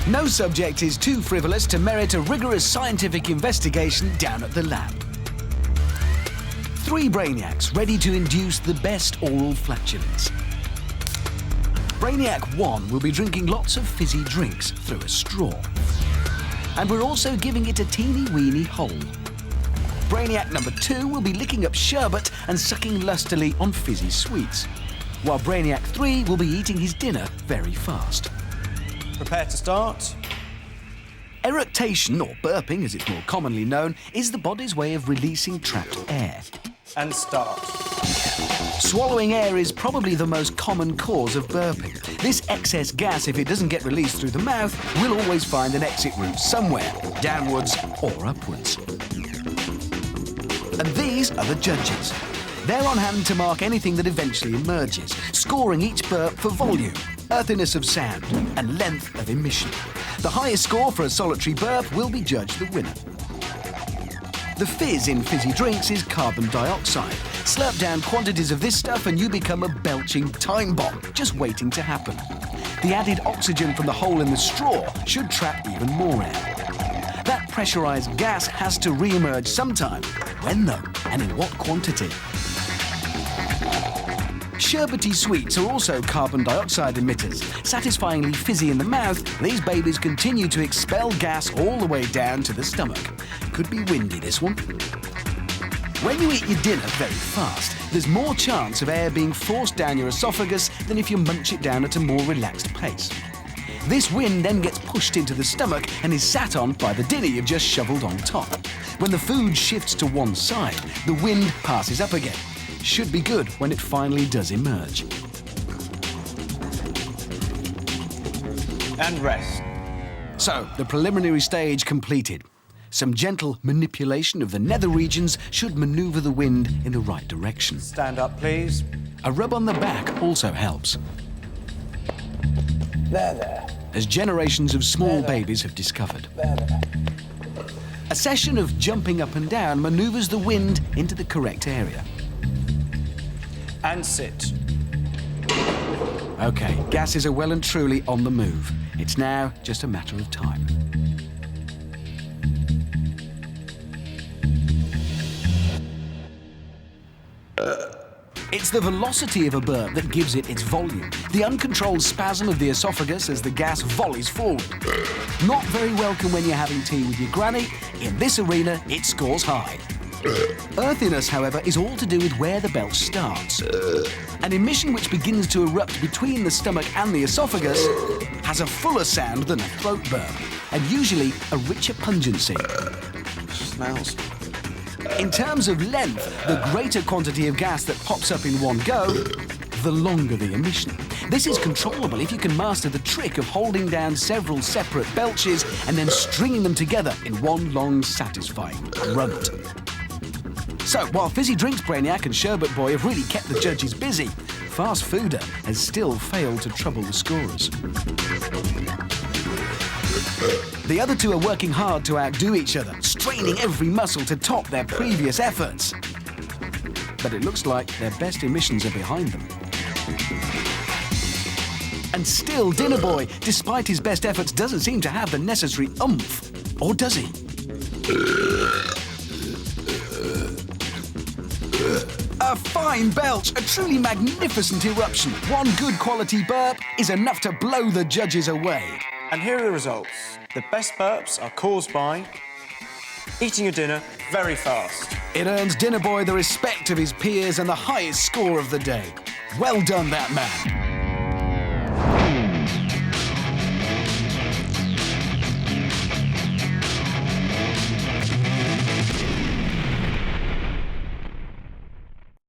No subject is too frivolous to merit a rigorous scientific investigation down at the lab. 3 Brainiacs ready to induce the best oral flatulence. Brainiac 1 will be drinking lots of fizzy drinks through a straw. And we're also giving it a teeny-weeny hole. Brainiac number 2 will be licking up sherbet and sucking lustily on fizzy sweets, while Brainiac 3 will be eating his dinner very fast. Prepare to start. Eructation, or burping as it's more commonly known, is the body's way of releasing trapped air. And start. Swallowing air is probably the most common cause of burping. This excess gas, if it doesn't get released through the mouth, will always find an exit route somewhere, downwards or upwards. And these are the judges. They're on hand to mark anything that eventually emerges, scoring each burp for volume, earthiness of sound, and length of emission. The highest score for a solitary burp will be judged the winner. The fizz in fizzy drinks is carbon dioxide. Slurp down quantities of this stuff and you become a belching time bomb, just waiting to happen. The added oxygen from the hole in the straw should trap even more air. That pressurized gas has to re-emerge sometime. When though, and in what quantity? Sherbety sweets are also carbon dioxide emitters. Satisfyingly fizzy in the mouth, these babies continue to expel gas all the way down to the stomach. Could be windy, this one. When you eat your dinner very fast, there's more chance of air being forced down your esophagus than if you munch it down at a more relaxed pace. This wind then gets pushed into the stomach and is sat on by the dinner you've just shoveled on top. When the food shifts to one side, the wind passes up again. Should be good when it finally does emerge. And rest. So, the preliminary stage completed. Some gentle manipulation of the nether regions should maneuver the wind in the right direction. Stand up, please. A rub on the back also helps. There. As generations of small babies have discovered. There. A session of jumping up and down maneuvers the wind into the correct area. And sit. OK, gases are well and truly on the move. It's now just a matter of time. It's the velocity of a burp that gives it its volume, the uncontrolled spasm of the esophagus as the gas volleys forward. Not very welcome when you're having tea with your granny. In this arena, it scores high. Earthiness, however, is all to do with where the belch starts. An emission which begins to erupt between the stomach and the esophagus has a fuller sound than a throat burp, and usually a richer pungency. Smells. In terms of length, the greater quantity of gas that pops up in one go, the longer the emission. This is controllable if you can master the trick of holding down several separate belches and then stringing them together in one long, satisfying grunt. So, while Fizzy Drinks Brainiac and Sherbet Boy have really kept the judges busy, Fast Fooder has still failed to trouble the scorers. The other two are working hard to outdo each other, straining every muscle to top their previous efforts. But it looks like their best emissions are behind them. And still, Dinner Boy, despite his best efforts, doesn't seem to have the necessary oomph. Or does he? A fine belch, a truly magnificent eruption. One good quality burp is enough to blow the judges away. And here are the results. The best burps are caused by eating your dinner very fast. It earns Dinner Boy the respect of his peers and the highest score of the day. Well done, that man.